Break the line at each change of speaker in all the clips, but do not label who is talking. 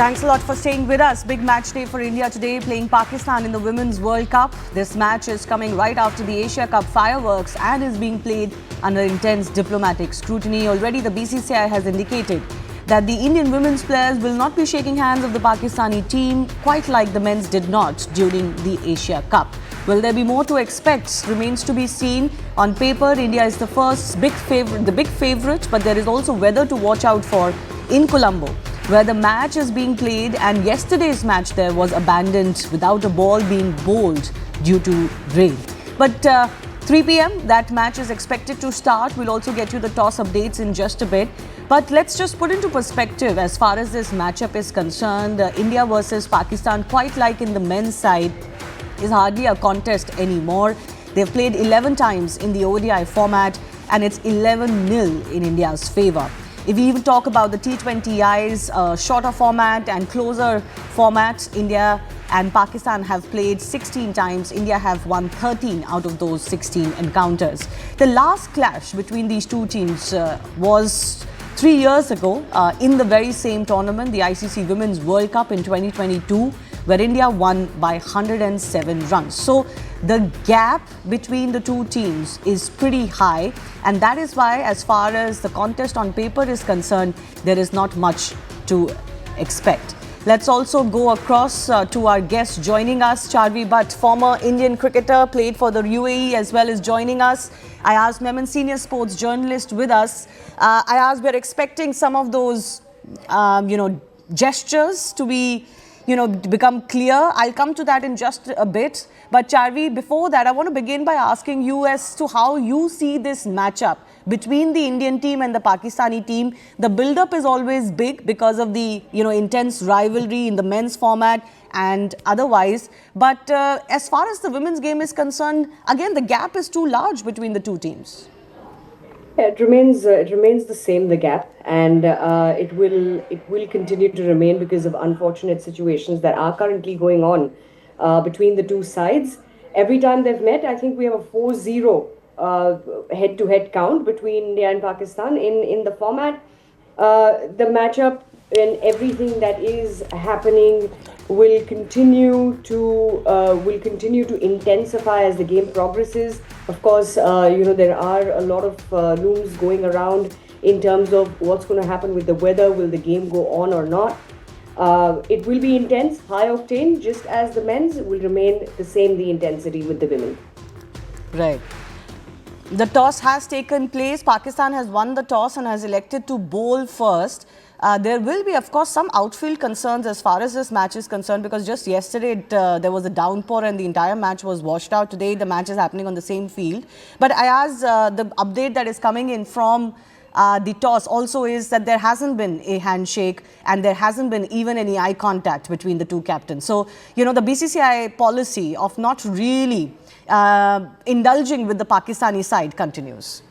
Thanks a lot for staying with us. Big match day for India today, playing Pakistan in the Women's World Cup. This match is coming right after the Asia Cup fireworks and is being played under intense diplomatic scrutiny. Already the BCCI has indicated that the Indian women's players will not be shaking hands of the Pakistani team, quite like the men's did not during the Asia Cup. Will there be more to expect? Remains to be seen. On paper, India is the big favorite, but there is also weather to watch out for in Colombo, where the match is being played, and yesterday's match there was abandoned without a ball being bowled due to rain. But 3 p.m. that match is expected to start. We'll also get you the toss updates in just a bit. But let's just put into perspective as far as this matchup is concerned. India versus Pakistan, quite like in the men's side, is hardly a contest anymore. They've played 11 times in the ODI format and it's 11-0 in India's favour. If we even talk about the T20Is, shorter format and closer formats, India and Pakistan have played 16 times. India have won 13 out of those 16 encounters. The last clash between these two teams was 3 years ago in the very same tournament, the ICC Women's World Cup in 2022, where India won by 107 runs. So the gap between the two teams is pretty high, and that is why, as far as the contest on paper is concerned, there is not much to expect. Let's also go across to our guest joining us, Charvi Bhatt, former Indian cricketer, played for the UAE as well, as joining us. I asked Memon, senior sports journalist with us. I asked, we're expecting some of those, gestures to be, become clear. I'll come to that in just a bit. But Charvi, before that, I want to begin by asking you as to how you see this matchup between the Indian team and the Pakistani team. The build-up is always big because of the, intense rivalry in the men's format and otherwise. But as far as the women's game is concerned, again, the gap is too large between the two teams.
Yeah, it remains the same, the gap, and it will continue to remain because of unfortunate situations that are currently going on between the two sides. Every time they've met, I think we have a 4-0 head-to-head count between India and Pakistan in the format. The matchup and everything that is happening will continue to intensify as the game progresses. Of course, there are a lot of looms going around in terms of what's going to happen with the weather. Will the game go on or not? It will be intense, high octane, just as the men's will remain the same, the intensity with the women.
Right. The toss has taken place. Pakistan has won the toss and has elected to bowl first. There will be, of course, some outfield concerns as far as this match is concerned, because just yesterday there was a downpour and the entire match was washed out. Today the match is happening on the same field. But I asked the update that is coming in from the toss also is that there hasn't been a handshake and there hasn't been even any eye contact between the two captains. So, the BCCI policy of not really indulging with the Pakistani side continues.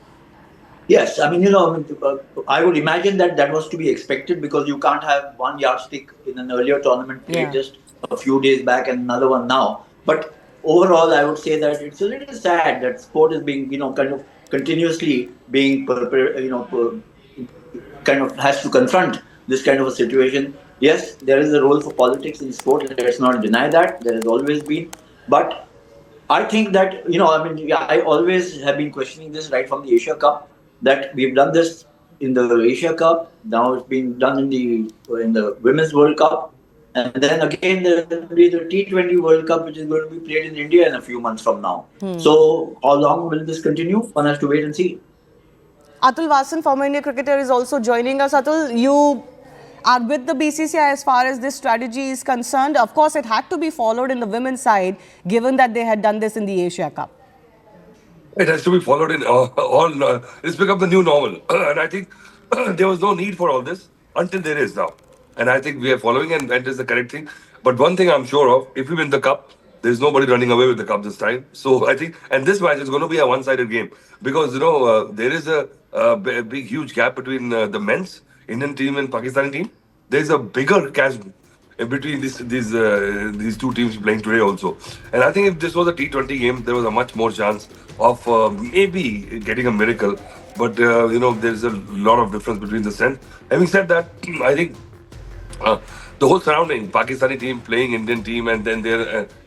Yes, I would imagine that was to be expected, because you can't have one yardstick in an earlier tournament played just a few days back and another one now. But overall, I would say that it's a little sad that sport is being, kind of continuously being, kind of has to confront this kind of a situation. Yes, there is a role for politics in sport. Let's not deny that. There has always been. But I think that, I always have been questioning this right from the Asia Cup, that we've done this in the Asia Cup, now it's been done in the Women's World Cup, and then again there will be the T20 World Cup, which is going to be played in India in a few months from now. So how long will this continue? One has to wait and see.
Atul Vasan, former Indian cricketer, is also joining us. Atul, you are with the BCCI as far as this strategy is concerned. Of course, it had to be followed in the women's side, given that they had done this in the Asia Cup.
It has to be followed in all. It's become the new normal. And I think there was no need for all this until there is now. And I think we are following, and that is the correct thing. But one thing I'm sure of, if we win the cup, there's nobody running away with the cup this time. So I think, and this match is going to be a one-sided game, because, there is a big, huge gap between the men's Indian team and Pakistani team. There's a bigger chasm between these two teams playing today also. And I think if this was a T20 game, there was a much more chance of maybe getting a miracle. But, there's a lot of difference between the strength. Having said that, I think the whole surrounding Pakistani team playing Indian team, and then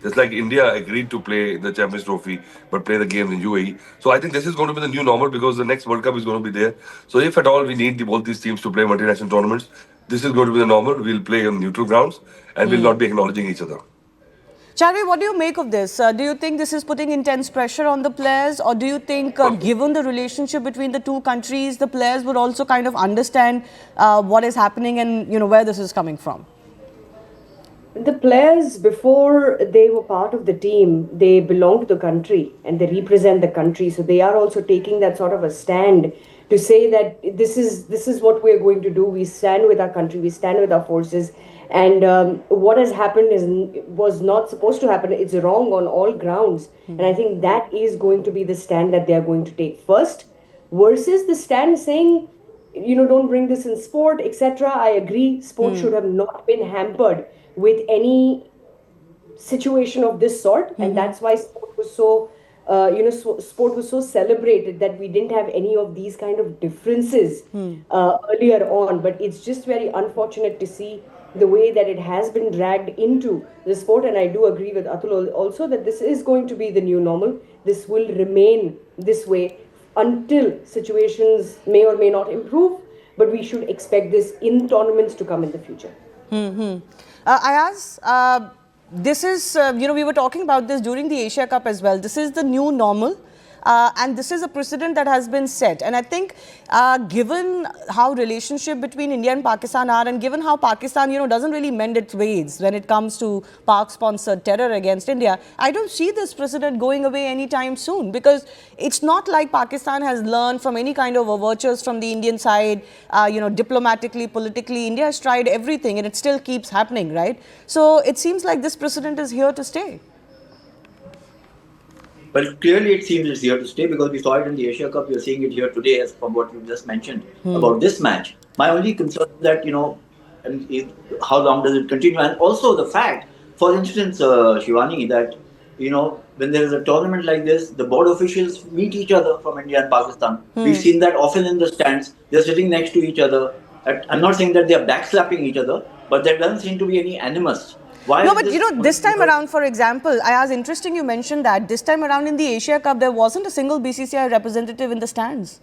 it's like India agreed to play the Champions Trophy but play the games in UAE. So I think this is going to be the new normal because the next World Cup is going to be there. So if at all we need both these teams to play multinational tournaments, this is going to be the normal. We'll play on neutral grounds and we'll not be acknowledging each other.
Charvi, what do you make of this? Do you think this is putting intense pressure on the players, or do you think, given the relationship between the two countries, the players would also kind of understand what is happening and where this is coming from?
The players, before they were part of the team, they belong to the country and they represent the country. So they are also taking that sort of a stand to say that this is what we're going to do. We stand with our country. We stand with our forces. And what has happened was not supposed to happen. It's wrong on all grounds. And I think that is going to be the stand that they are going to take first, versus the stand saying, don't bring this in sport, etc. I agree. Sport should have not been hampered with any situation of this sort, and that's why sport was so sport was so celebrated, that we didn't have any of these kind of differences earlier on. But it's just very unfortunate to see the way that it has been dragged into the sport. And I do agree with Atul also that this is going to be the new normal. This will remain this way until situations may or may not improve, but we should expect this in tournaments to come in the future.
Ayaz, this is, we were talking about this during the Asia Cup as well. This is the new normal. And this is a precedent that has been set. And I think given how relationship between India and Pakistan are, and given how Pakistan, doesn't really mend its ways when it comes to Pak-sponsored terror against India, I don't see this precedent going away anytime soon, because it's not like Pakistan has learned from any kind of overtures from the Indian side, diplomatically, politically. India has tried everything and it still keeps happening, right? So it seems like this precedent is here to stay.
But clearly it seems it's here to stay, because we saw it in the Asia Cup. You're seeing it here today, as from what you just mentioned about this match. My only concern is that, how long does it continue? And also the fact, for instance, Shivani, that, when there is a tournament like this, the board officials meet each other from India and Pakistan. We've seen that often in the stands. They're sitting next to each other. I'm not saying that they're backslapping each other, but there doesn't seem to be any animus.
No, but this time around, for example, Ayaz, interesting you mentioned that. This time around in the Asia Cup, there wasn't a single BCCI representative in the stands.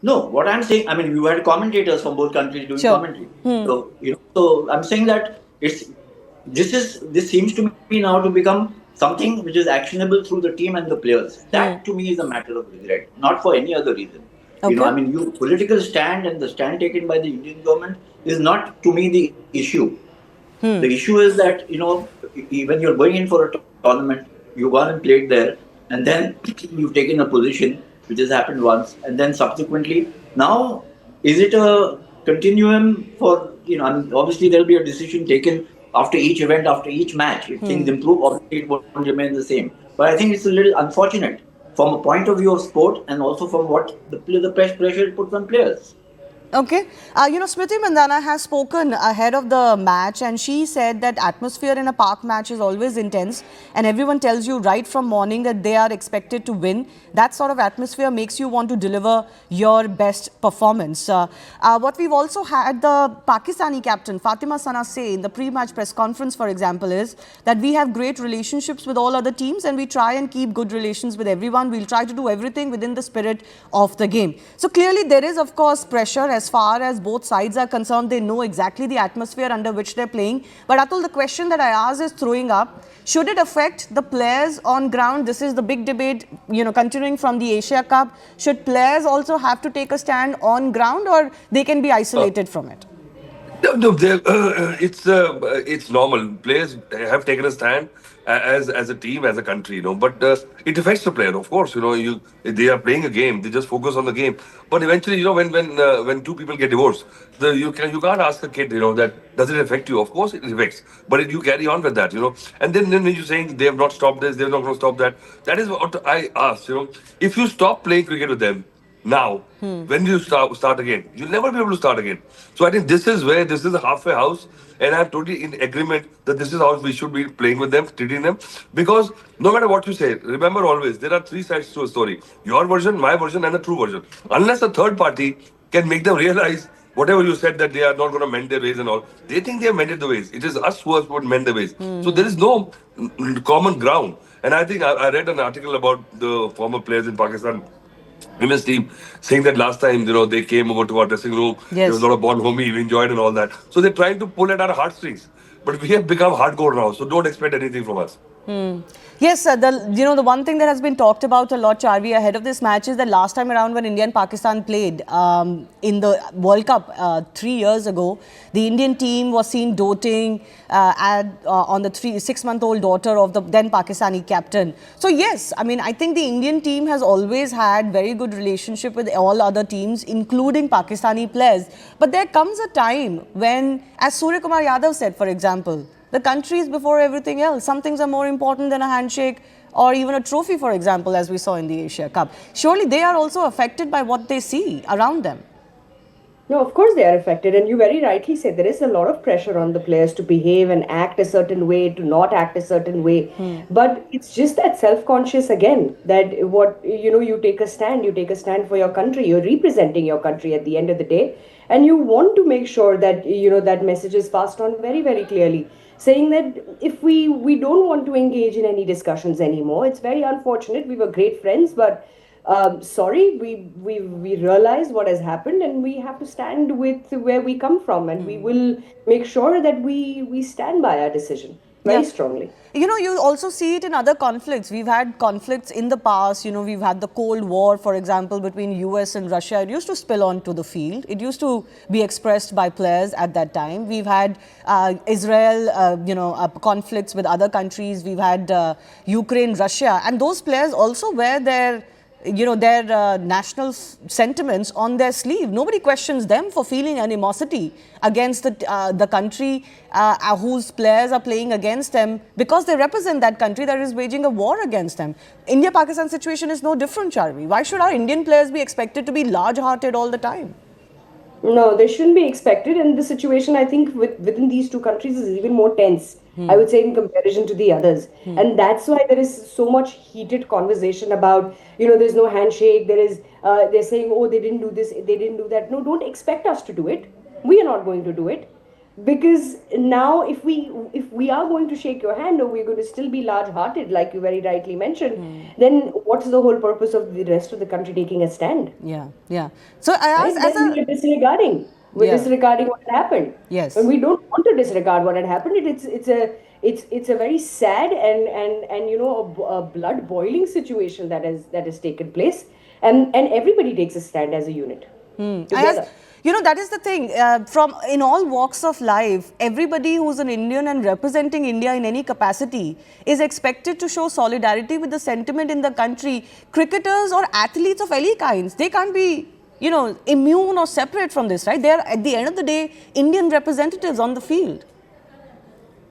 No, what I'm saying, you had commentators from both countries doing commentary. So, so I'm saying that this seems to me now to become something which is actionable through the team and the players. That to me is a matter of regret, not for any other reason.
Okay.
Your political stand and the stand taken by the Indian government is not, to me, the issue. The issue is that, when you're going in for a tournament, you've gone and played there, and then you've taken a position, which has happened once, and then subsequently, now, is it a continuum for, obviously there'll be a decision taken after each event, after each match. If things improve, obviously it won't remain the same. But I think it's a little unfortunate from a point of view of sport, and also from what the pressure it puts on players.
Okay. Smriti Mandhana has spoken ahead of the match, and she said that atmosphere in a park match is always intense, and everyone tells you right from morning that they are expected to win. That sort of atmosphere makes you want to deliver your best performance. What we've also had the Pakistani captain Fatima Sana say in the pre-match press conference, for example, is that we have great relationships with all other teams and we try and keep good relations with everyone. We'll try to do everything within the spirit of the game. So clearly there is, of course, pressure as far as both sides are concerned. They know exactly the atmosphere under which they're playing. But Atul, the question that I asked is throwing up, should it affect the players on ground? This is the big debate, continuing from the Asia Cup. Should players also have to take a stand on ground, or they can be isolated from it?
No, it's normal. Players have taken a stand as a team, as a country, but it affects the player, of course. They are playing a game. They just focus on the game. But eventually, when two people get divorced, you can't ask a kid, that does it affect you? Of course, it affects. But you carry on with that, And then when you're saying they have not stopped this, they're not going to stop that. That is what I ask, If you stop playing cricket with them now, when do you start again? You'll never be able to start again. So I think this is a halfway house, and I'm totally in agreement that this is how we should be playing with them, treating them. Because no matter what you say, remember always, there are three sides to a story. Your version, my version, and the true version. Unless a third party can make them realize whatever you said that they are not going to mend their ways and all, they think they have mended the ways. It is us who have to mend the ways. So there is no common ground. And I think I read an article about the former players in Pakistan women's team saying that last time, they came over to our dressing room. There was
Yes.
a lot of bond homie, we enjoyed and all that. So they're trying to pull at our heartstrings. But we have become hardcore now, so don't expect anything from us.
Yes, the one thing that has been talked about a lot, Charvi, ahead of this match is that last time around when India and Pakistan played in the World Cup 3 years ago, the Indian team was seen doting on the 6-month-old daughter of the then Pakistani captain. So yes, I mean, I think the Indian team has always had very good relationship with all other teams, including Pakistani players. But there comes a time when, as Surya Kumar Yadav said, for example, the country is before everything else. Some things are more important than a handshake or even a trophy, for example, as we saw in the Asia Cup. Surely they are also affected by what they see around them.
No, of course they are affected. And you very rightly said there is a lot of pressure on the players to behave and act a certain way, to not act a certain way. But it's just that self-conscious again, that you take a stand for your country, you're representing your country at the end of the day. And you want to make sure that, that message is passed on very, very clearly. Saying that if we don't want to engage in any discussions anymore, it's very unfortunate. We were great friends, but sorry, we realize what has happened, and we have to stand with where we come from, and we will make sure that we stand by our decision very strongly.
You also see it in other conflicts. We've had conflicts in the past. We've had the Cold War, for example, between US and Russia. It used to spill onto the field. It used to be expressed by players at that time. We've had Israel, conflicts with other countries. We've had Ukraine, Russia, and those players also wear their national sentiments on their sleeve. Nobody questions them for feeling animosity against the country whose players are playing against them because they represent that country that is waging a war against them. India-Pakistan situation is no different, Charvi. Why should our Indian players be expected to be large-hearted all the time?
No, they shouldn't be expected. And the situation, I think, within these two countries is even more tense, I would say, in comparison to the others. And that's why there is so much heated conversation about, there's no handshake. They're saying, oh, they didn't do this, they didn't do that. No, don't expect us to do it. We are not going to do it. Because now if we are going to shake your hand, or we're going to still be large-hearted, like you very rightly mentioned, then what's the whole purpose of the rest of the country taking a stand?
Yeah. So I ask,
We're disregarding. We're disregarding what had happened.
Yes.
And we don't want to disregard what had happened. It's a very sad and a blood boiling situation that has taken place, and everybody takes a stand as a unit together.
That is the thing. From in all walks of life, everybody who's an Indian and representing India in any capacity is expected to show solidarity with the sentiment in the country. Cricketers or athletes of any kinds, they can't be, immune or separate from this, right? They are, at the end of the day, Indian representatives on the field.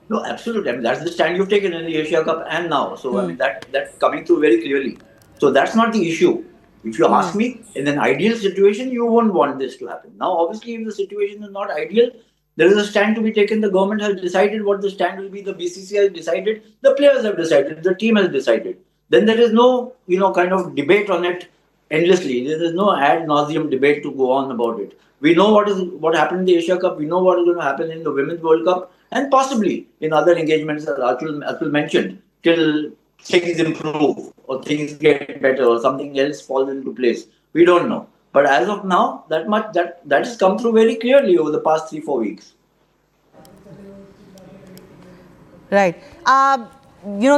No, absolutely. I mean, that's the stand you've taken in the Asia Cup and now. So, I mean, that's coming through very clearly. So, that's not the issue. If you ask me, in an ideal situation, you won't want this to happen. Now, obviously, if the situation is not ideal, there is a stand to be taken. The government has decided what the stand will be. The BCCI has decided. The players have decided. The team has decided. Then there is no, kind of debate on it endlessly. There is no ad nauseum debate to go on about it. We know what happened in the Asia Cup. We know what is going to happen in the Women's World Cup, and possibly in other engagements that Atul mentioned, till things improve or things get better or something else falls into place. We don't know. But as of now, that has come through very clearly over the past 3-4 weeks.
Right. The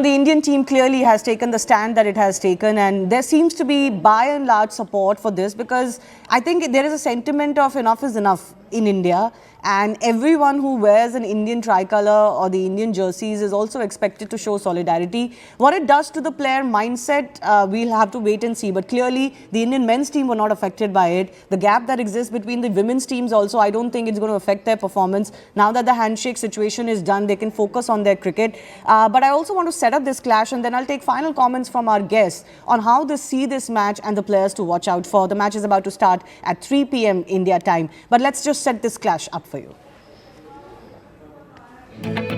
Indian team clearly has taken the stand that it has taken, and there seems to be by and large support for this, because I think there is a sentiment of enough is enough in India, and everyone who wears an Indian tricolour or the Indian jerseys is also expected to show solidarity. What it does to the player mindset, we'll have to wait and see. But clearly, the Indian men's team were not affected by it. The gap that exists between the women's teams also, I don't think it's going to affect their performance. Now that the handshake situation is done, they can focus on their cricket. But I also want to set up this clash, and then I'll take final comments from our guests on how they see this match and the players to watch out for. The match is about to start at 3 p.m. India time. But let's just set this clash up for you.